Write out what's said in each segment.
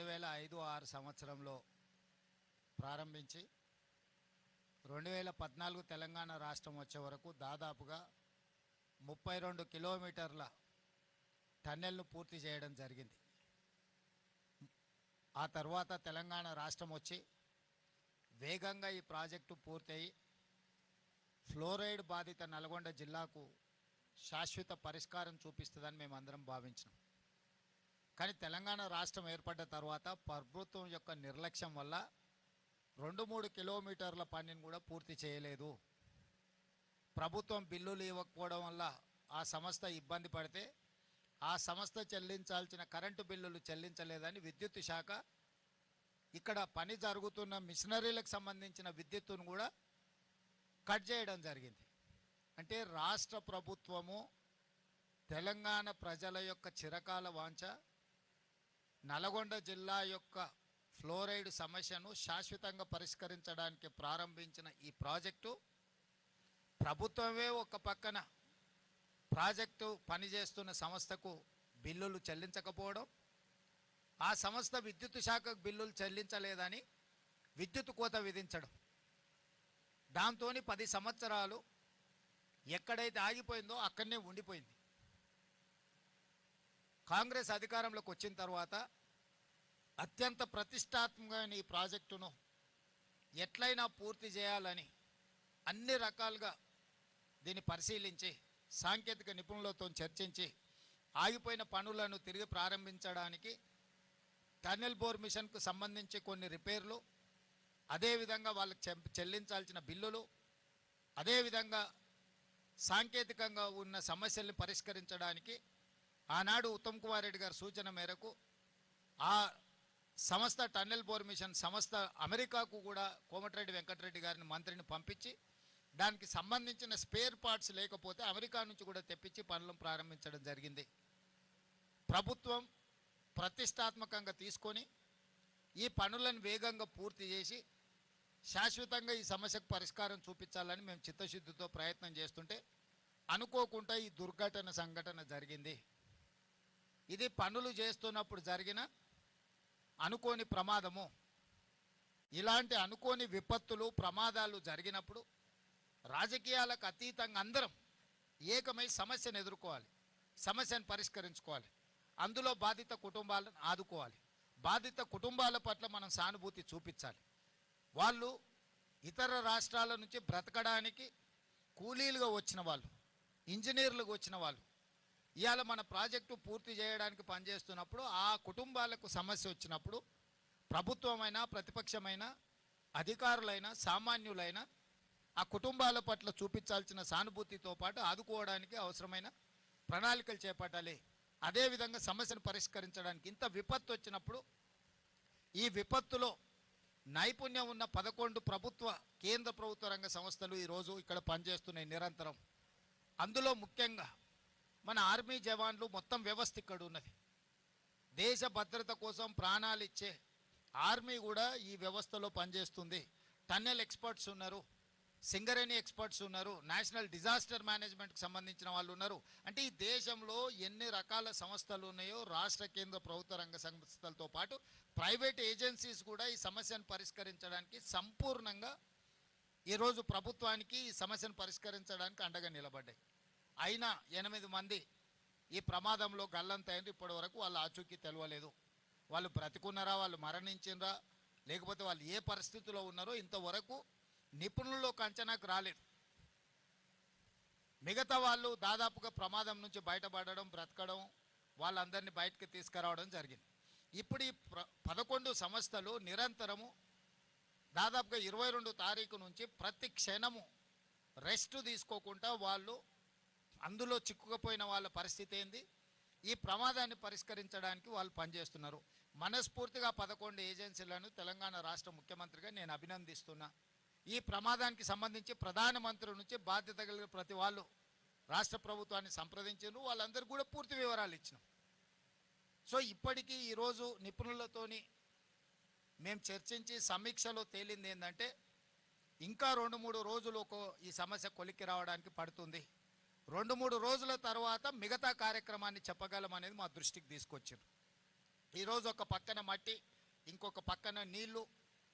2005-6 సంవత్సరంలో ప్రారంభించి 2014 తెలంగాణ రాష్ట్రం వచ్చే వరకు దాదాపుగా 32 కిలోమీటర్ల టన్నెల్ను పూర్తి చేయడం జరిగింది. ఆ తర్వాత తెలంగాణ రాష్ట్రం వచ్చి వేగంగా ఈ ప్రాజెక్టు పూర్తయి ఫ్లోరైడ్ బాధిత నల్గొండ జిల్లాకు శాశ్వత పరిష్కారం చూపిస్తుందని మేమందరం భావించినాం. కానీ తెలంగాణ రాష్ట్రం ఏర్పడ్డ తర్వాత ప్రభుత్వం యొక్క నిర్లక్ష్యం వల్ల 2-3 కిలోమీటర్ల పనిని కూడా పూర్తి చేయలేదు. ప్రభుత్వం బిల్లులు ఇవ్వకపోవడం వల్ల ఆ సంస్థ ఇబ్బంది పడితే ఆ సంస్థ చెల్లించాల్సిన కరెంటు బిల్లులు చెల్లించలేదని విద్యుత్ శాఖ ఇక్కడ పని జరుగుతున్న మిషనరీలకు సంబంధించిన విద్యుత్తును కూడా కట్ చేయడం జరిగింది. అంటే రాష్ట్ర ప్రభుత్వము తెలంగాణ ప్రజల యొక్క చిరకాల వాంఛ నల్గొండ జిల్లా యొక్క ఫ్లోరైడ్ సమస్యను శాశ్వతంగా పరిష్కరించడానికి ప్రారంభించిన ఈ ప్రాజెక్టు ప్రభుత్వమే ఒక పక్కన ప్రాజెక్టు పనిచేస్తున్న సంస్థకు బిల్లులు చెల్లించకపోవడం, ఆ సంస్థ విద్యుత్ శాఖకు బిల్లులు చెల్లించలేదని విద్యుత్ కోత విధించడం, దాంతో 10 సంవత్సరాలు ఎక్కడైతే ఆగిపోయిందో అక్కడనే ఉండిపోయింది. కాంగ్రెస్ అధికారంలోకి వచ్చిన తర్వాత అత్యంత ప్రతిష్టాత్మకమైన ఈ ప్రాజెక్టును ఎట్లయినా పూర్తి చేయాలని అన్ని రకాలుగా దీన్ని పరిశీలించి సాంకేతిక నిపుణులతో చర్చించి ఆగిపోయిన పనులను తిరిగి ప్రారంభించడానికి టన్నెల్ బోర్ మిషన్కు సంబంధించి కొన్ని రిపేర్లు, అదేవిధంగా వాళ్ళకి చెల్లించాల్సిన బిల్లులు, అదేవిధంగా సాంకేతికంగా ఉన్న సమస్యల్ని పరిష్కరించడానికి ఆనాడు ఉత్తమ్ కుమార్ రెడ్డి గారి సూచన మేరకు ఆ సంస్థ టన్నెల్ బోర్ మిషన్ సంస్థ అమెరికాకు కూడా కోమటిరెడ్డి వెంకటరెడ్డి గారిని మంత్రిని పంపించి దానికి సంబంధించిన స్పేర్ పార్ట్స్ లేకపోతే అమెరికా నుంచి కూడా తెప్పించి పనులను ప్రారంభించడం జరిగింది. ప్రభుత్వం ప్రతిష్టాత్మకంగా తీసుకొని ఈ పనులను వేగంగా పూర్తి చేసి శాశ్వతంగా ఈ సమస్యకు పరిష్కారం చూపించాలని మేము చిత్తశుద్ధితో ప్రయత్నం చేస్తుంటే అనుకోకుండా ఈ దుర్ఘటన సంఘటన జరిగింది. ఇది పనులు చేస్తున్నప్పుడు జరిగిన అనుకోని ప్రమాదము. ఇలాంటి అనుకోని విపత్తులు ప్రమాదాలు జరిగినప్పుడు రాజకీయాలకు అతీతంగా అందరం ఏకమై సమస్యను ఎదుర్కోవాలి, సమస్యను పరిష్కరించుకోవాలి, అందులో బాధిత కుటుంబాలను ఆదుకోవాలి, బాధిత కుటుంబాల పట్ల మనం సానుభూతి చూపించాలి. వాళ్ళు ఇతర రాష్ట్రాల నుంచి బ్రతకడానికి కూలీలుగా వచ్చిన వాళ్ళు, ఇంజనీర్లుగా వచ్చిన వాళ్ళు ఇవాళ మన ప్రాజెక్టు పూర్తి చేయడానికి పనిచేస్తున్నప్పుడు ఆ కుటుంబాలకు సమస్య వచ్చినప్పుడు ప్రభుత్వమైనా ప్రతిపక్షమైనా అధికారులైనా సామాన్యులైన ఆ కుటుంబాల పట్ల చూపించాల్సిన సానుభూతితో పాటు ఆదుకోవడానికి అవసరమైన ప్రణాళికలు చేపట్టాలి. అదేవిధంగా సమస్యను పరిష్కరించడానికి ఇంత విపత్తు వచ్చినప్పుడు ఈ విపత్తులో నైపుణ్యం ఉన్న 11 ప్రభుత్వ కేంద్ర ప్రభుత్వ రంగ సంస్థలు ఈరోజు ఇక్కడ పనిచేస్తున్నాయి నిరంతరం. అందులో ముఖ్యంగా మన ఆర్మీ జవాన్లు మొత్తం వ్యవస్థ ఇక్కడ ఉన్నది. దేశ భద్రత కోసం ప్రాణాలు ఇచ్చే ఆర్మీ కూడా ఈ వ్యవస్థలో పనిచేస్తుంది. టన్నెల్ ఎక్స్పర్ట్స్ ఉన్నారు, సింగరేణి ఎక్స్పర్ట్స్ ఉన్నారు, నేషనల్ డిజాస్టర్ మేనేజ్మెంట్కి సంబంధించిన వాళ్ళు ఉన్నారు. అంటే ఈ దేశంలో ఎన్ని రకాల సంస్థలు ఉన్నాయో రాష్ట్ర కేంద్ర ప్రభుత్వ రంగ సంస్థలతో పాటు ప్రైవేట్ ఏజెన్సీస్ కూడా ఈ సమస్యను పరిష్కరించడానికి సంపూర్ణంగా ఈరోజు ప్రభుత్వానికి ఈ సమస్యను పరిష్కరించడానికి అండగా నిలబడ్డాయి. అయినా 8 మంది ఈ ప్రమాదంలో గల్లంతైంది. ఇప్పటి వరకు వాళ్ళ ఆచూకీ తెలవలేదు. వాళ్ళు బ్రతికున్నారా, వాళ్ళు మరణించినరా, లేకపోతే వాళ్ళు ఏ పరిస్థితిలో ఉన్నారో ఇంతవరకు నిపుణుల్లోకి అంచనాకు రాలేదు. మిగతా వాళ్ళు దాదాపుగా ప్రమాదం నుంచి బయటపడడం, బ్రతకడం, వాళ్ళందరినీ బయటకు తీసుకురావడం జరిగింది. ఇప్పుడు ఈ 11 సంస్థలు నిరంతరము దాదాపుగా 22 తారీఖు నుంచి ప్రతి క్షణము రెస్ట్ తీసుకోకుండా వాళ్ళు అందులో చిక్కుకుపోయిన వాళ్ళ పరిస్థితి ఏంది, ఈ ప్రమాదాన్ని పరిష్కరించడానికి వాళ్ళు పనిచేస్తున్నారు. మనస్ఫూర్తిగా 11 ఏజెన్సీలను తెలంగాణ రాష్ట్ర ముఖ్యమంత్రిగా నేను అభినందిస్తున్నా. ఈ ప్రమాదానికి సంబంధించి ప్రధానమంత్రి నుంచి బాధ్యత కలిగిన ప్రతి వాళ్ళు రాష్ట్ర ప్రభుత్వాన్ని సంప్రదించారు. వాళ్ళందరూ కూడా పూర్తి వివరాలు ఇచ్చినాం. సో ఇప్పటికీ ఈరోజు నిపుణులతోని మేము చర్చించి సమీక్షలో తేలింది ఏంటంటే ఇంకా 2-3 రోజులు ఈ సమస్య కొలిక్కి రావడానికి పడుతుంది. 2-3 రోజుల తర్వాత మిగతా కార్యక్రమాన్ని చెప్పగలం అనేది మా దృష్టికి తీసుకొచ్చారు. ఈరోజు ఒక పక్కన మట్టి, ఇంకొక పక్కన నీళ్లు,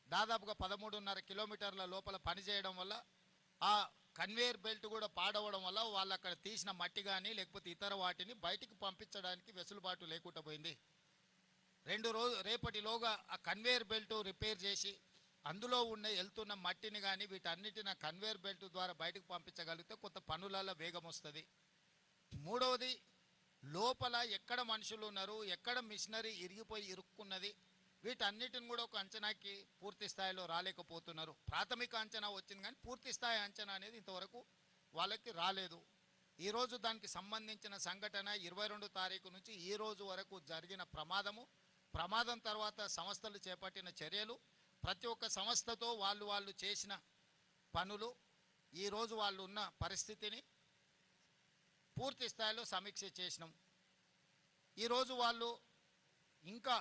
దాదాపుగా 13.5 కిలోమీటర్ల లోపల పనిచేయడం వల్ల ఆ కన్వేయర్ బెల్ట్ కూడా పాడవడం వల్ల వాళ్ళు అక్కడ తీసిన మట్టి కానీ లేకపోతే ఇతర వాటిని బయటికి పంపించడానికి వెసులుబాటు లేకుండా పోయింది. రేపటిలోగా ఆ కన్వేయర్ బెల్ట్ రిపేర్ చేసి అందులో వెళ్తున్న మట్టిని కానీ వీటన్నిటిని కన్వేయర్ బెల్ట్ ద్వారా బయటకు పంపించగలిగితే కొంత పనులలో వేగం వస్తుంది. మూడవది, లోపల ఎక్కడ మనుషులు ఉన్నారు, ఎక్కడ మిషనరీ ఇరుక్కున్నది, వీటన్నిటిని కూడా ఒక అంచనాకి పూర్తి స్థాయిలో రాలేకపోతున్నారు. ప్రాథమిక అంచనా వచ్చింది కానీ పూర్తి స్థాయి అంచనా అనేది ఇంతవరకు వాళ్ళకి రాలేదు. ఈరోజు దానికి సంబంధించిన సంఘటన 22 తారీఖు నుంచి ఈ రోజు వరకు జరిగిన ప్రమాదం తర్వాత సంస్థలు చేపట్టిన చర్యలు, ప్రతి ఒక్క సంస్థతో వాళ్ళు చేసిన పనులు, ఈరోజు వాళ్ళు ఉన్న పరిస్థితిని పూర్తి స్థాయిలో సమీక్ష చేసినాం. ఈరోజు వాళ్ళు ఇంకా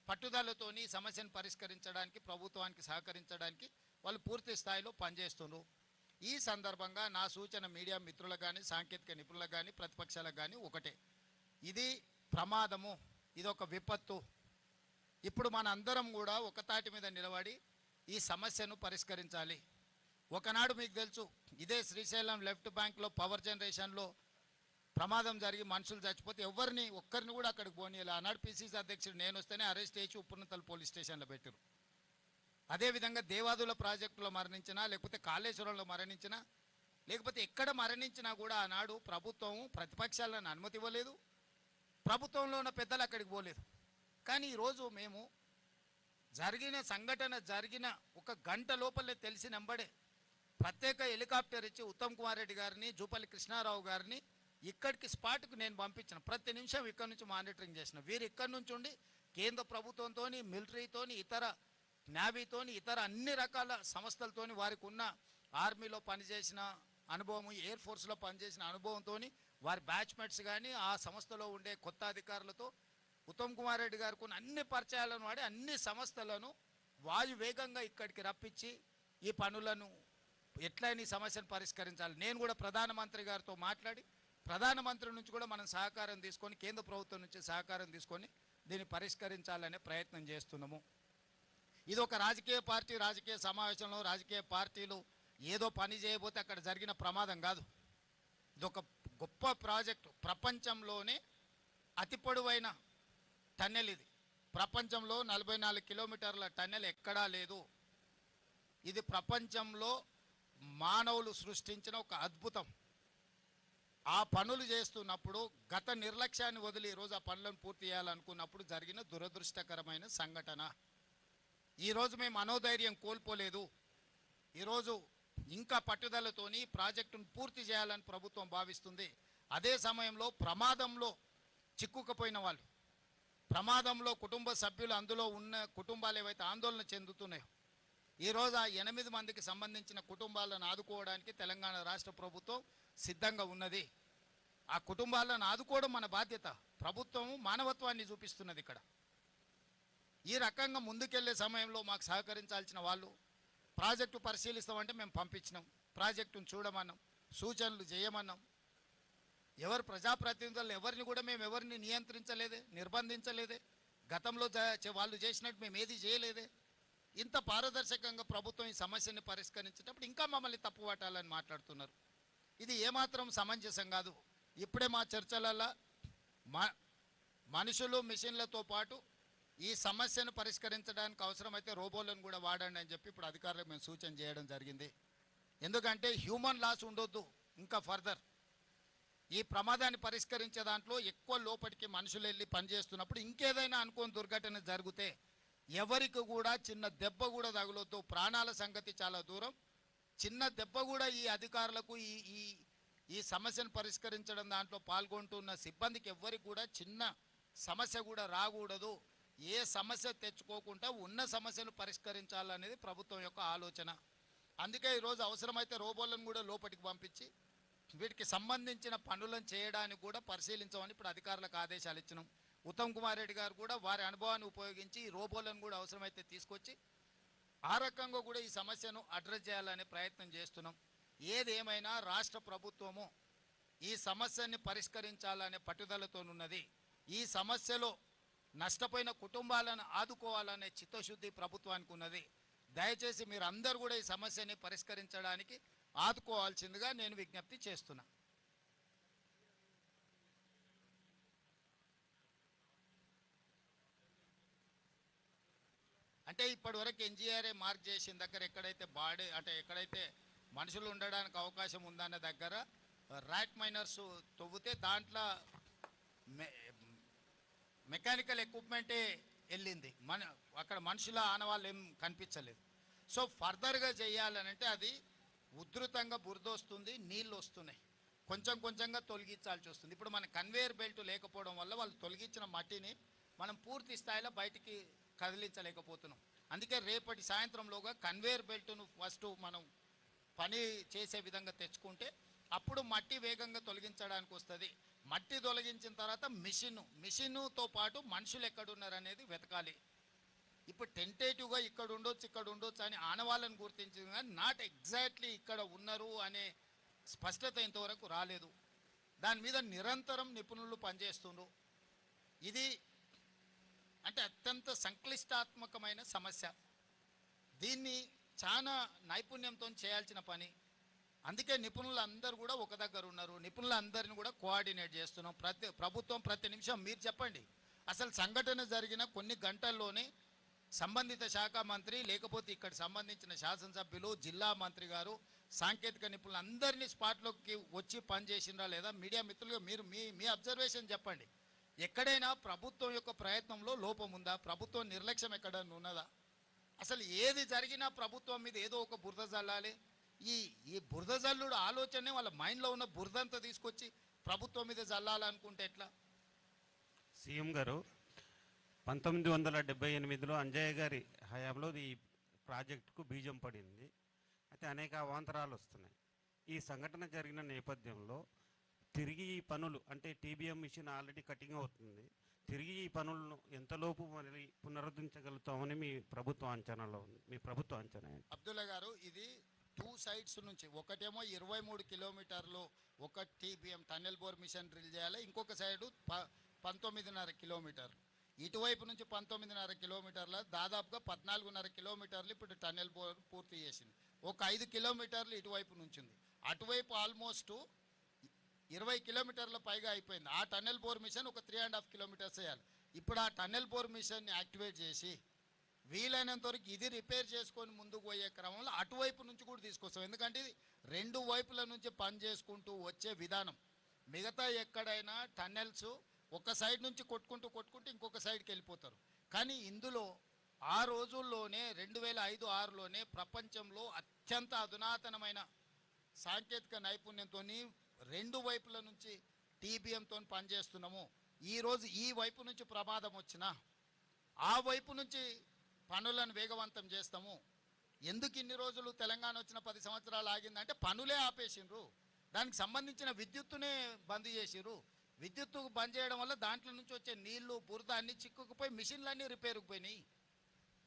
పట్టుదలతోని సమస్యను పరిష్కరించడానికి, ప్రభుత్వానికి సహకరించడానికి వాళ్ళు పూర్తి స్థాయిలో పనిచేస్తున్నారు. ఈ సందర్భంగా నా సూచన మీడియా మిత్రులకు కానీ, సాంకేతిక నిపుణులకు కానీ, ప్రతిపక్షాలకు కానీ ఒకటే, ఇది ప్రమాదము, ఇది ఒక విపత్తు. ఇప్పుడు మన అందరం కూడా ఒక తాటి మీద నిలబడి ఈ సమస్యను పరిష్కరించాలి. ఒకనాడు మీకు తెలుసు, ఇదే శ్రీశైలం లెఫ్ట్ బ్యాంక్లో పవర్ జనరేషన్లో ప్రమాదం జరిగి మనుషులు చచ్చిపోతే ఒక్కరిని కూడా అక్కడికి పోనీయాలి. ఆనాడు పిసిసి అధ్యక్షుడు నేను వస్తేనే అరెస్ట్ చేసి ఉప్పునతల పోలీస్ స్టేషన్లో పెట్టారు. అదేవిధంగా దేవాదుల ప్రాజెక్టులో మరణించినా, లేకపోతే కాళేశ్వరంలో మరణించినా, లేకపోతే ఎక్కడ మరణించినా కూడా ఆనాడు ప్రభుత్వం ప్రతిపక్షాలను అనుమతి ఇవ్వలేదు, ప్రభుత్వంలో ఉన్న పెద్దలు అక్కడికి పోలేదు. కానీ ఈరోజు మేము జరిగిన ఒక గంట లోపలే తెలిసినంబడే ప్రత్యేక హెలికాప్టర్ ఇచ్చి ఉత్తమ్ కుమార్ రెడ్డి గారిని, జూపల్లి కృష్ణారావు గారిని ఇక్కడికి స్పాట్కు నేను పంపించిన. ప్రతి నిమిషం ఇక్కడ నుంచి మానిటరింగ్ చేసిన. వీరు ఇక్కడి నుంచి ఉండి కేంద్ర ప్రభుత్వంతో, మిలిటరీతోని, ఇతర నేవీతోని, ఇతర అన్ని రకాల సంస్థలతోని, వారికి ఉన్న ఆర్మీలో పనిచేసిన అనుభవం, ఎయిర్ ఫోర్స్లో పనిచేసిన అనుభవంతో, వారి బ్యాచ్మేట్స్ కానీ ఆ సంస్థలో ఉండే కొత్త అధికారులతో ఉత్తమ్ కుమార్ రెడ్డి గారికి ఉన్న అన్ని పరిచయాలను వాడి అన్ని సంస్థలను వాయువేగంగా ఇక్కడికి రప్పించి ఈ పనులను ఎట్లయినా ఈ సమస్యను పరిష్కరించాలి. నేను కూడా ప్రధానమంత్రి గారితో మాట్లాడి ప్రధానమంత్రి నుంచి కూడా మనం సహకారం తీసుకొని, కేంద్ర ప్రభుత్వం నుంచి సహకారం తీసుకొని దీన్ని పరిష్కరించాలనే ప్రయత్నం చేస్తున్నాము. ఇది ఒక రాజకీయ సమావేశంలో రాజకీయ పార్టీలు ఏదో పని చేయబోతే అక్కడ జరిగిన ప్రమాదం కాదు. ఇది ఒక గొప్ప ప్రాజెక్టు. ప్రపంచంలోనే అతి పొడవైన టన్నెల్ ఇది. ప్రపంచంలో 44 కిలోమీటర్ల టన్నెల్ ఎక్కడా లేదు. ఇది ప్రపంచంలో మానవులు సృష్టించిన ఒక అద్భుతం. ఆ పనులు చేస్తున్నప్పుడు గత నిర్లక్ష్యాన్ని వదిలి ఈరోజు ఆ పనులను పూర్తి చేయాలనుకున్నప్పుడు జరిగిన దురదృష్టకరమైన సంఘటన. ఈరోజు మేము మనోధైర్యం కోల్పోలేదు. ఈరోజు ఇంకా పట్టుదలతోని ప్రాజెక్టును పూర్తి చేయాలని ప్రభుత్వం భావిస్తుంది. అదే సమయంలో ప్రమాదంలో చిక్కుకుపోయిన వాళ్ళు, ప్రమాదంలో కుటుంబ సభ్యులు, అందులో ఉన్న కుటుంబాలు ఏవైతే ఆందోళన చెందుతున్నాయో, ఈరోజు ఆ 8 మందికి సంబంధించిన కుటుంబాలను ఆదుకోవడానికి తెలంగాణ రాష్ట్ర ప్రభుత్వం సిద్ధంగా ఉన్నది. ఆ కుటుంబాలను ఆదుకోవడం మన బాధ్యత. ప్రభుత్వం మానవత్వాన్ని చూపిస్తున్నది. ఇక్కడ ఈ రకంగా ముందుకెళ్లే సమయంలో మాకు సహకరించాల్సిన వాళ్ళు, ప్రాజెక్టు పరిశీలిస్తామంటే మేము పంపించినాం, ప్రాజెక్టును చూడమన్నాం, సూచనలు చేయమన్నాం. ఎవరు ప్రజాప్రతినిధులు ఎవరిని కూడా మేము ఎవరిని నియంత్రించలేదే, నిర్బంధించలేదే. గతంలో వాళ్ళు చేసినట్టు మేము ఏది చేయలేదే. ఇంత పారదర్శకంగా ప్రభుత్వం ఈ సమస్యని పరిష్కరించేటప్పుడు ఇంకా మమ్మల్ని తప్పుపట్టాలని మాట్లాడుతున్నారు. ఇది ఏమాత్రం సమంజసం కాదు. ఇప్పుడే మా చర్చలలో మనుషులు, మిషన్లతో పాటు ఈ సమస్యను పరిష్కరించడానికి అవసరమైతే రోబోలను కూడా వాడండి అని చెప్పి ఇప్పుడు అధికారులకు మేము సూచన చేయడం జరిగింది. ఎందుకంటే హ్యూమన్ లాస్ ఉండొద్దు. ఇంకా ఫర్దర్ ఈ ప్రమాదాన్ని పరిష్కరించే దాంట్లో ఎక్కువ లోపలికి మనుషులు వెళ్ళి పనిచేస్తున్నప్పుడు ఇంకేదైనా అనుకోని దుర్ఘటన జరిగితే ఎవరికి కూడా చిన్న దెబ్బ కూడా తగులొద్దు. ప్రాణాల సంగతి చాలా దూరం. చిన్న దెబ్బ కూడా ఈ అధికారులకు ఈ సమస్యను పరిష్కరించడం దాంట్లో పాల్గొంటున్న సిబ్బందికి ఎవ్వరికి కూడా చిన్న సమస్య కూడా రాకూడదు. ఏ సమస్య తెచ్చుకోకుండా ఉన్న సమస్యను పరిష్కరించాలనేది ప్రభుత్వం యొక్క ఆలోచన. అందుకే ఈరోజు అవసరమైతే రోబోలను కూడా లోపలికి పంపించి వీటికి సంబంధించిన పనులను చేయడానికి కూడా పరిశీలించమని ఇప్పుడు అధికారులకు ఆదేశాలు ఇచ్చినాం. ఉత్తమ్ కుమార్ రెడ్డి గారు కూడా వారి అనుభవాన్ని ఉపయోగించి ఈ రోబోలను కూడా అవసరమైతే తీసుకొచ్చి ఆ రకంగా కూడా ఈ సమస్యను అడ్రస్ చేయాలనే ప్రయత్నం చేస్తున్నాం. ఏదేమైనా రాష్ట్ర ప్రభుత్వము ఈ సమస్యని పరిష్కరించాలనే పట్టుదలతోనున్నది. ఈ సమస్యలో నష్టపోయిన కుటుంబాలను ఆదుకోవాలనే చిత్తశుద్ధి ప్రభుత్వానికి ఉన్నది. దయచేసి మీరు అందరూ కూడా ఈ సమస్యని పరిష్కరించడానికి ఆదుకోవాల్సిందిగా నేను విజ్ఞప్తి చేస్తున్నా. అంటే ఇప్పటివరకు ఎన్జిఆర్ఏ మార్క్ చేసిన దగ్గర ఎక్కడైతే బాడీ అంటే ఎక్కడైతే మనుషులు ఉండడానికి అవకాశం ఉందన్న దగ్గర ర్యాక్ మైనర్స్ తవ్వితే దాంట్లో మెకానికల్ ఎక్విప్మెంటే వెళ్ళింది, అక్కడ మనుషుల ఆనవాళ్ళు ఏం కనిపించలేదు. సో ఫర్దర్గా చేయాలనంటే అది ఉధృతంగా బురద వస్తుంది, నీళ్ళు వస్తున్నాయి, కొంచెం కొంచెంగా తొలగించాల్సి వస్తుంది. ఇప్పుడు మన కన్వేయర్ బెల్ట్ లేకపోవడం వల్ల వాళ్ళు తొలగించిన మట్టిని మనం పూర్తి స్థాయిలో బయటికి కదిలించలేకపోతున్నాం. అందుకే రేపటి సాయంత్రంలోగా కన్వేయర్ బెల్ట్ను ఫస్ట్ మనం పని చేసే విధంగా తెచ్చుకుంటే అప్పుడు మట్టి వేగంగా తొలగించడానికి వస్తుంది. మట్టి తొలగించిన తర్వాత మిషన్తో పాటు మనుషులు ఎక్కడున్నారనేది వెతకాలి. ఇప్పుడు టెంటేటివ్గా ఇక్కడ ఉండొచ్చు అని ఆనవాళ్ళని గుర్తించింది, కానీ నాట్ ఎగ్జాక్ట్లీ ఇక్కడ ఉన్నారు అనే స్పష్టత ఇంతవరకు రాలేదు. దాని మీద నిరంతరం నిపుణులు పనిచేస్తున్నారు. ఇది అంటే అత్యంత సంక్లిష్టాత్మకమైన సమస్య. దీన్ని చాలా నైపుణ్యంతో చేయాల్సిన పని. అందుకే నిపుణులు అందరూ కూడా ఒక దగ్గర ఉన్నారు. నిపుణులందరిని కూడా కోఆర్డినేట్ చేస్తున్నాం. ప్రభుత్వం ప్రతి నిమిషం మీరు చెప్పండి, అసలు సంఘటన జరిగిన కొన్ని గంటల్లోనే సంబంధిత శాఖ మంత్రి లేకపోతే ఇక్కడ సంబంధించిన శాసనసభ్యులు, జిల్లా మంత్రి గారు, సాంకేతిక నిపుణులు అందరినీ స్పాట్లోకి వచ్చి పనిచేసినరా లేదా? మీడియా మిత్రులుగా మీరు మీ అబ్జర్వేషన్ చెప్పండి. ఎక్కడైనా ప్రభుత్వం యొక్క ప్రయత్నంలో లోపం ఉందా? ప్రభుత్వం నిర్లక్ష్యం ఎక్కడైనా ఉన్నదా? అసలు ఏది జరిగినా ప్రభుత్వం మీద ఏదో ఒక బురద జల్లాలి. ఈ బురద జల్లుడు ఆలోచనే వాళ్ళ మైండ్లో ఉన్న బురదంతా తీసుకొచ్చి ప్రభుత్వం మీద జల్లాలనుకుంటే ఎట్లా? సీఎం గారు 1978లో అంజయ్య గారి హయాంలో ఈ ప్రాజెక్టుకు బీజం పడింది. అయితే అనేక అవాంతరాలు వస్తున్నాయి. ఈ సంఘటన జరిగిన నేపథ్యంలో తిరిగి ఈ పనులు అంటే టీబీఎం మిషన్ ఆల్రెడీ కటింగ్ అవుతుంది, తిరిగి ఈ పనులను ఎంతలోపు మళ్ళీ పునరుద్ధరించగలుగుతామని మీ ప్రభుత్వ అంచనాలో ఉంది? మీ ప్రభుత్వ అంచనా ఏంటి? అబ్దుల్లా గారు, ఇది 2 సైడ్స్ నుంచి, ఒకటేమో 23 కిలోమీటర్లు ఒక TBM tunnel bore machine drill చేయాలి, ఇంకొక సైడు 19.5 కిలోమీటర్లు. ఇటువైపు నుంచి 19.5 కిలోమీటర్ల దాదాపుగా 14.5 కిలోమీటర్లు ఇప్పుడు టన్నెల్ బోర్ పూర్తి చేసింది. ఒక 5 కిలోమీటర్లు ఇటువైపు నుంచి ఉంది. అటువైపు ఆల్మోస్ట్ 20 కిలోమీటర్ల పైగా అయిపోయింది. ఆ టన్నెల్ బోర్ మిషన్ ఒక 3.5 కిలోమీటర్స్ వేయాలి. ఇప్పుడు ఆ టన్నెల్ బోర్ మిషన్ని యాక్టివేట్ చేసి వీలైనంత వరకు ఇది రిపేర్ చేసుకొని ముందుకు పోయే క్రమంలో అటువైపు నుంచి కూడా తీసుకొస్తాం. ఎందుకంటే ఇది 2 వైపుల నుంచి పని చేసుకుంటూ వచ్చే విధానం. మిగతా ఎక్కడైనా టన్నెల్స్ ఒక సైడ్ నుంచి కొట్టుకుంటూ ఇంకొక సైడ్కి వెళ్ళిపోతారు. కానీ ఇందులో ఆ రోజుల్లోనే 2005-6లోనే ప్రపంచంలో అత్యంత అధునాతనమైన సాంకేతిక నైపుణ్యంతో 2 వైపుల నుంచి టీబీఎంతో పనిచేస్తున్నాము. ఈరోజు ఈ వైపు నుంచి ప్రమాదం వచ్చినా ఆ వైపు నుంచి పనులను వేగవంతం చేస్తాము. ఎందుకు ఇన్ని రోజులు తెలంగాణ వచ్చిన 10 సంవత్సరాలు ఆగిందంటే పనులే ఆపేసిండ్రు, దానికి సంబంధించిన విద్యుత్తునే బంద్ చేసిర్రు. విద్యుత్తు బంద్ చేయడం వల్ల దాంట్లో నుంచి వచ్చే నీళ్లు బురద అన్నీ చిక్కుకుపోయి మిషన్లన్నీ రిపేర్కి పోయినాయి.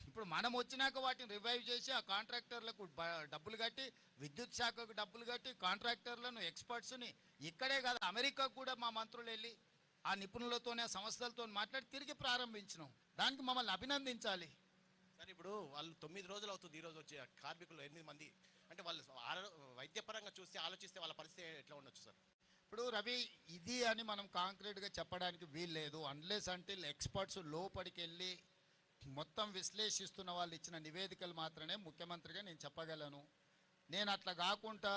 ఇప్పుడు మనం వచ్చినాక వాటిని రివైవ్ చేసి ఆ కాంట్రాక్టర్లకు డబ్బులు కట్టి, విద్యుత్ శాఖకు డబ్బులు కట్టి, కాంట్రాక్టర్లను ఎక్స్పర్ట్స్ని ఇక్కడే కాదు అమెరికాకు కూడా మా మంత్రులు వెళ్ళి ఆ నిపుణులతోనే ఆ సంస్థలతో మాట్లాడి తిరిగి ప్రారంభించినాం. దానికి మమ్మల్ని అభినందించాలి. సార్, ఇప్పుడు వాళ్ళు 9 రోజులు అవుతుంది ఈరోజు వచ్చే కార్మికులు 8 మంది, అంటే వాళ్ళు వైద్యపరంగా చూస్తే ఆలోచిస్తే వాళ్ళ పరిస్థితి ఎట్లా ఉండొచ్చు సార్? ఇప్పుడు రవి, ఇది అని మనం కాంక్రీట్గా చెప్పడానికి వీల్లేదు. అన్లెస్ అంటిల్ ఎక్స్పర్ట్స్ లోపలికి వెళ్ళి మొత్తం విశ్లేషిస్తున్న వాళ్ళు ఇచ్చిన నివేదికలు మాత్రమే ముఖ్యమంత్రిగా నేను చెప్పగలను. నేను అట్లా కాకుండా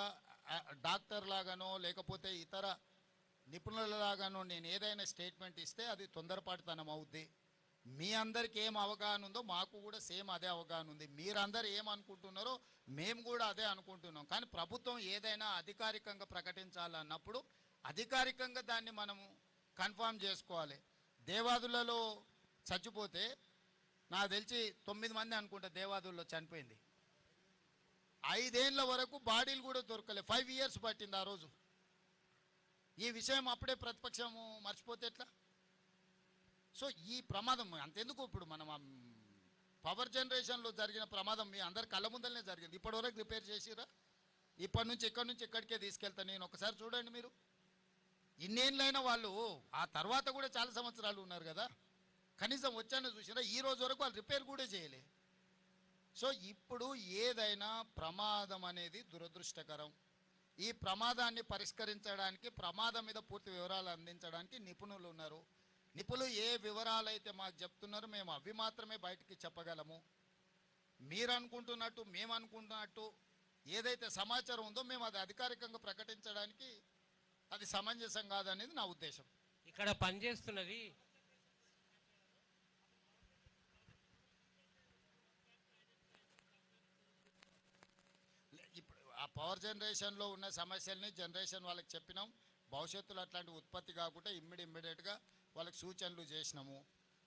డాక్టర్ లాగానో లేకపోతే ఇతర నిపుణులలాగానో నేను ఏదైనా స్టేట్మెంట్ ఇస్తే అది తొందరపాటుతనం అవుద్ది. మీ అందరికి ఏం అవగాహన ఉందో మాకు కూడా సేమ్ అదే అవగాహన ఉంది. మీరందరూ ఏమనుకుంటున్నారో మేము కూడా అదే అనుకుంటున్నాం. కానీ ప్రభుత్వం ఏదైనా అధికారికంగా ప్రకటించాలన్నప్పుడు అధికారికంగా దాన్ని మనము కన్ఫర్మ్ చేసుకోవాలి. దేవాదులలో చచ్చిపోతే నాకు తెలిసి 9 మంది అనుకుంటా దేవాదుల్లో చనిపోయింది. 5 ఏళ్ల వరకు బాడీలు కూడా దొరకలేదు. 5 ఇయర్స్ పట్టింది ఆ రోజు. ఈ విషయం అప్పుడే ప్రతిపక్షము మర్చిపోతే ఎట్లా? సో ఈ ప్రమాదం అంతెందుకు, ఇప్పుడు మనం పవర్ జనరేషన్లో జరిగిన ప్రమాదం మీ అందరి కళ్ళ ముందరనే జరిగింది. ఇప్పటివరకు రిపేర్ చేసిరా? ఇప్పటి నుంచి ఎక్కడికే తీసుకెళ్తాను నేను. ఒకసారి చూడండి మీరు. ఇన్నేళ్ళైనా వాళ్ళు ఆ తర్వాత కూడా చాలా సంవత్సరాలు ఉన్నారు కదా. కనీసం వచ్చానో చూసినా ఈ రోజు వరకు వాళ్ళు రిపేర్ కూడా చేయలే. సో ఇప్పుడు ఏదైనా ప్రమాదం అనేది దురదృష్టకరం. ఈ ప్రమాదాన్ని పరిష్కరించడానికి, ప్రమాదం మీద పూర్తి వివరాలు అందించడానికి నిపుణులు ఉన్నారు. నిపుణులు ఏ వివరాలు అయితే మాకు చెప్తున్నారో మేము అవి మాత్రమే బయటికి చెప్పగలము. మీరు అనుకుంటున్నట్టు, మేము అనుకుంటున్నట్టు ఏదైతే సమాచారం ఉందో మేము అది అధికారికంగా ప్రకటించడానికి అది సమంజసం కాదనేది నా ఉద్దేశం. ఇక్కడ పనిచేస్తున్నది ఇప్పుడు ఆ పవర్ జనరేషన్లో ఉన్న సమస్యల్ని జనరేషన్ వాళ్ళకి చెప్పినాం. భవిష్యత్తులో అట్లాంటి ఉత్పత్తి కాకుండా ఇమ్మీడియట్గా వాళ్ళకి సూచనలు చేసినాము.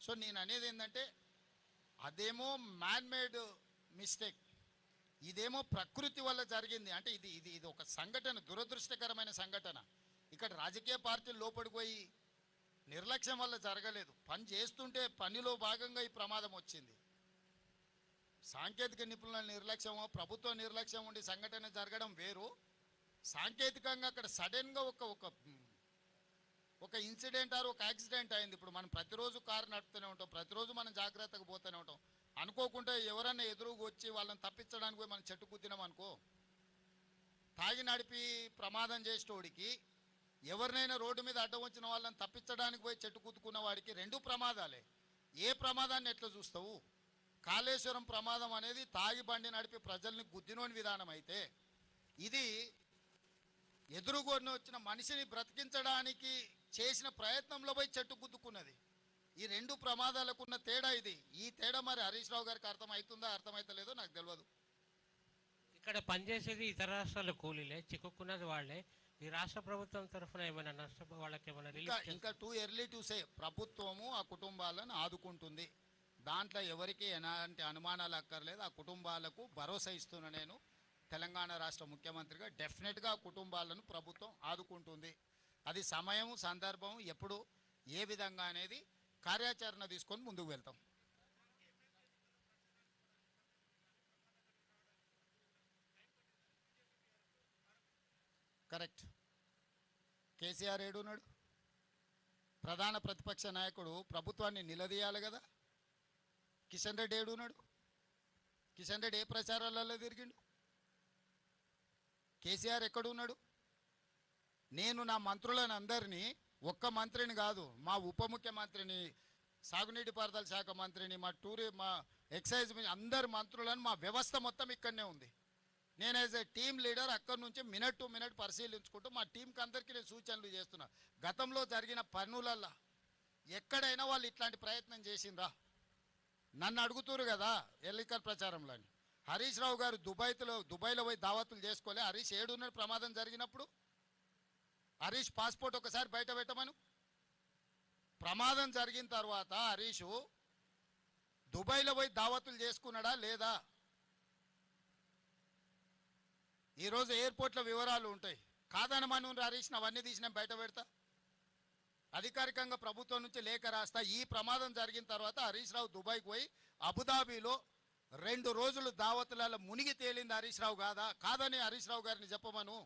సో నేను అనేది ఏంటంటే అదేమో మ్యాన్ మేడ్ మిస్టేక్, ఇదేమో ప్రకృతి వల్ల జరిగింది. అంటే ఇది ఇది ఇది ఒక సంఘటన, దురదృష్టకరమైన సంఘటన. ఇక్కడ రాజకీయ పార్టీలు లోపడిపోయి నిర్లక్ష్యం వల్ల జరగలేదు. పని చేస్తుంటే పనిలో భాగంగా ఈ ప్రమాదం వచ్చింది. సాంకేతిక నిపుణుల నిర్లక్ష్యమో, ప్రభుత్వ నిర్లక్ష్యం ఉండి సంఘటన జరగడం వేరు. సాంకేతికంగా అక్కడ సడన్గా ఒక ఇన్సిడెంట్ ఆర్ ఒక యాక్సిడెంట్ అయింది. ఇప్పుడు మనం ప్రతిరోజు కారు నడుపుతూనే ఉంటాం, ప్రతిరోజు మనం జాగ్రత్తగా పోతూనే ఉంటాం. అనుకోకుండా ఎవరన్నా ఎదురుగా వచ్చి వాళ్ళని తప్పించడానికి పోయి మనం చెట్టు కుద్దినాం అనుకో, తాగి నడిపి ప్రమాదం చేసేటోడికి, ఎవరినైనా రోడ్డు మీద అడ్డం వచ్చిన వాళ్ళని తప్పించడానికి పోయి చెట్టు కుద్దుకున్న వాడికి రెండు ప్రమాదాలే. ఏ ప్రమాదాన్ని ఎట్లా చూస్తావు? కాళేశ్వరం ప్రమాదం అనేది తాగి బండి నడిపి ప్రజల్ని గుద్దినోని విధానం అయితే, ఇది ఎదురుగొని వచ్చిన మనిషిని బ్రతికించడానికి చేసిన ప్రయత్నంలో పోయి చెట్టు గుద్దుకున్నది. ఈ రెండు ప్రమాదాలకు ఉన్న తేడా ఇది. ఈ తేడా మరి హరీష్ రావు గారికి అర్థమవుతుందా అర్థమవుతలేదో నాకు తెలియదు. ఇక్కడ పనిచేసేది ఇతర రాష్ట్రాల కూలీలే, చిక్కుకున్నది వాళ్ళే. ఈ రాష్ట్ర ప్రభుత్వం తరఫున ఏమైనా వాళ్ళకి ఏమైనా ఇంకా టూ ఎర్లీ టు సే. ప్రభుత్వము ఆ కుటుంబాలను ఆదుకుంటుంది, దాంట్లో ఎవరికి ఎలాంటి అనుమానాలు అక్కర్లేదు. ఆ కుటుంబాలకు భరోసా ఇస్తున్నా నేను తెలంగాణ రాష్ట్ర ముఖ్యమంత్రిగా. డెఫినెట్గా ఆ కుటుంబాలను ప్రభుత్వం ఆదుకుంటుంది. అది సమయం, సందర్భం, ఎప్పుడు, ఏ విధంగా అనేది కార్యాచరణ తీసుకొని ముందుకు వెళ్తాం. కరెక్ట్. కేసీఆర్ ఏడున్నాడు? ప్రధాన ప్రతిపక్ష నాయకుడు ప్రభుత్వాన్ని నిలదీయాలి కదా. కిషన్ రెడ్డి ఏడున్నాడు? కిషన్ రెడ్డి ఏ ప్రచారాలలో తిరిగిండు? కేసీఆర్ ఎక్కడున్నాడు? నేను నా మంత్రులను అందరినీ, ఒక్క మంత్రిని కాదు, మా ఉప ముఖ్యమంత్రిని, సాగునీటి పారుదల శాఖ మంత్రిని, మా ఎక్సైజ్ అందరి మంత్రులను, మా వ్యవస్థ మొత్తం ఇక్కడనే ఉంది. నేను యాజ్ ఏ టీమ్ లీడర్ అక్కడి నుంచి మినిట్ టు మినిట్ పరిశీలించుకుంటూ మా టీంకి అందరికీ నేను సూచనలు చేస్తున్నా. గతంలో జరిగిన పనులల్లో ఎక్కడైనా వాళ్ళు ఇట్లాంటి ప్రయత్నం చేసిండ్రా? నన్ను అడుగుతురు కదా ఎన్నికల ప్రచారంలో. హరీష్ రావు గారు దుబాయ్లో పోయి దావతులు చేసుకోలే. హరీష్ ఏడున్న ప్రమాదం జరిగినప్పుడు హరీష్ పాస్పోర్ట్ ఒకసారి బయట పెట్టమను. ప్రమాదం జరిగిన తర్వాత హరీష్ దుబాయ్లో పోయి దావతులు చేసుకున్నాడా లేదా? ఈరోజు ఎయిర్పోర్ట్ల వివరాలు ఉంటాయి. కాదనమను హరీష్ని, అవన్నీ తీసిన బయట పెడతా. అధికారికంగా ప్రభుత్వం నుంచి లేఖ రాస్తా. ఈ ప్రమాదం జరిగిన తర్వాత హరీష్ రావు దుబాయ్కి పోయి అబుదాబీలో 2 రోజులు దావతులలో మునిగి తేలింది హరీష్ రావు కాదని హరీష్ రావు గారిని చెప్పమను.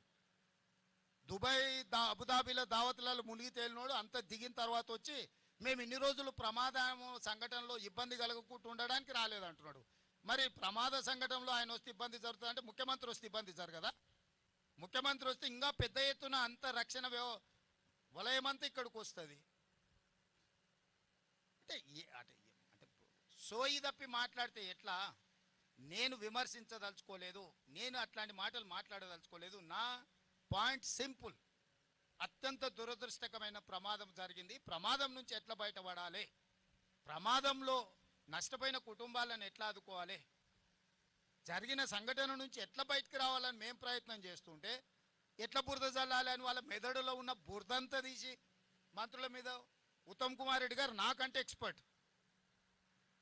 అబుదాబీలో దావతులలో మునిగి తేలినోడు అంత దిగిన తర్వాత వచ్చి మేము ఇన్ని రోజులు ప్రమాదం సంఘటనలో ఇబ్బంది కలగకుండా ఉండడానికి రాలేదంటున్నాడు. మరి ప్రమాద సంఘటనలో ఆయన వస్తే ఇబ్బంది జరుగుతుందంటే ముఖ్యమంత్రి వస్తే ఇబ్బంది జరగదా? ముఖ్యమంత్రి వస్తే ఇంకా పెద్ద ఎత్తున అంత రక్షణ వలయమంతా ఇక్కడికి వస్తుంది. అంటే సోయి తప్పి మాట్లాడితే ఎట్లా? నేను విమర్శించదలుచుకోలేదు, నేను అట్లాంటి మాటలు మాట్లాడదలుచుకోలేదు. నా పాయింట్ సింపుల్. అత్యంత దురదృష్టకరమైన ప్రమాదం జరిగింది. ప్రమాదం నుంచి ఎట్లా బయటపడాలి, ప్రమాదంలో నష్టపోయిన కుటుంబాలను ఎట్లా ఆదుకోవాలి, జరిగిన సంఘటన నుంచి ఎట్లా బయటకు రావాలని మేము ప్రయత్నం చేస్తుంటే ఎట్లా బురద జల్లాలి అని వాళ్ళ మెదడులో ఉన్న బురదంతా తీసి మంత్రుల మీద. ఉత్తమ్ కుమార్ రెడ్డి గారు నాకంటే ఎక్స్పర్ట్.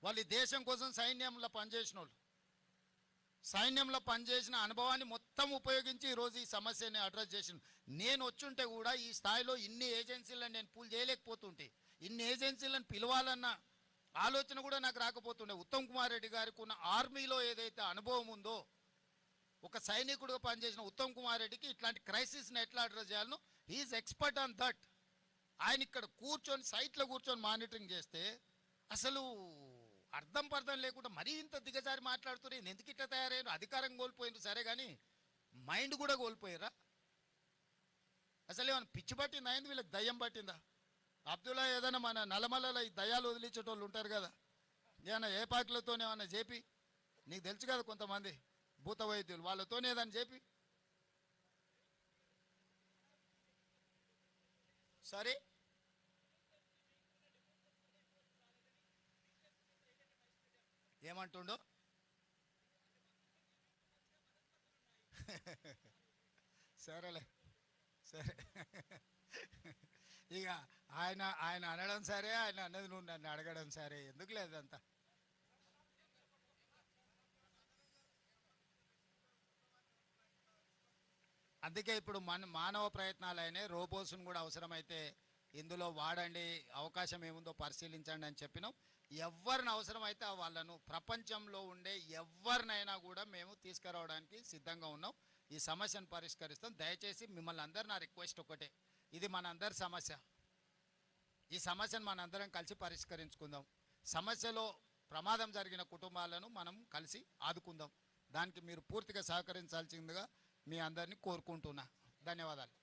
వాళ్ళు దేశం కోసం సైన్యంలో పనిచేసిన వాళ్ళు, సైన్యంలో పనిచేసిన అనుభవాన్ని మొత్తం ఉపయోగించి ఈరోజు ఈ సమస్యని అడ్రస్ చేసిన. నేను వచ్చుంటే కూడా ఈ స్థాయిలో ఇన్ని ఏజెన్సీలను నేను పూల్ చేయలేకపోతుంటే, ఇన్ని ఏజెన్సీలను పిలవాలన్న ఆలోచన కూడా నాకు రాకపోతుండే. ఉత్తమ్ కుమార్ రెడ్డి గారికి ఉన్న ఆర్మీలో ఏదైతే అనుభవం ఉందో, ఒక సైనికుడిగా పనిచేసిన ఉత్తమ్ కుమార్ రెడ్డికి ఇట్లాంటి క్రైసిస్ని ఎట్లా అడ్రస్ చేయాలనో హీఈస్ ఎక్స్పర్ట్ ఆన్ దట్. ఆయన ఇక్కడ కూర్చొని సైట్లో కూర్చొని మానిటరింగ్ చేస్తే అసలు అర్థం పర్థం లేకుండా మరీ ఇంత దిగజారి మాట్లాడుతున్నారు. ఎందుకు ఇట్లా తయారయ్యారు? అధికారం కోల్పోయినారు సరే, కానీ మైండ్ కూడా కోల్పోయారా? అసలు ఏమైనా పిచ్చి పట్టిందా? అయింది వీళ్ళకి దయ్యం పట్టిందా? అబ్దుల్లా ఏదైనా మన నల్లమల్లలో ఈ దయ్యాలు వదిలించేటోళ్ళు ఉంటారు కదా, ఏమన్నా ఏ పాకులతోనే ఏమన్నా చెప్పి, నీకు తెలుసు కదా కొంతమంది భూత వైద్యులు, వాళ్ళతోనే ఏదైనా చెప్పి సరే. ఏమంటుండో సరేలే సరే. ఇక ఆయన ఆయన అనడం సరే, ఆయన అన్నది నువ్వు నన్ను అడగడం సరే, ఎందుకు లేదంతా. అందుకే ఇప్పుడు మానవ ప్రయత్నాలైనా రోబోస్ను కూడా అవసరమైతే ఇందులో వాడండి, అవకాశం ఏముందో పరిశీలించండి అని చెప్పినాం. ఎవరిని అవసరమైతే వాళ్ళను ప్రపంచంలో ఉండే ఎవరినైనా కూడా మేము తీసుకురావడానికి సిద్ధంగా ఉన్నాం. ఈ సమస్యను పరిష్కరిస్తాం. దయచేసి మిమ్మల్ని అందరు నా రిక్వెస్ట్ ఒకటే, ఇది మనందరి సమస్య. ఈ సమస్యను మనందరం కలిసి పరిష్కరించుకుందాం. సమస్యలో ప్రమాదం జరిగిన కుటుంబాలను మనం కలిసి ఆదుకుందాం. దానికి మీరు పూర్తిగా సహకరించాల్సిందిగా మీ అందరినీ కోరుకుంటున్నా. ధన్యవాదాలు.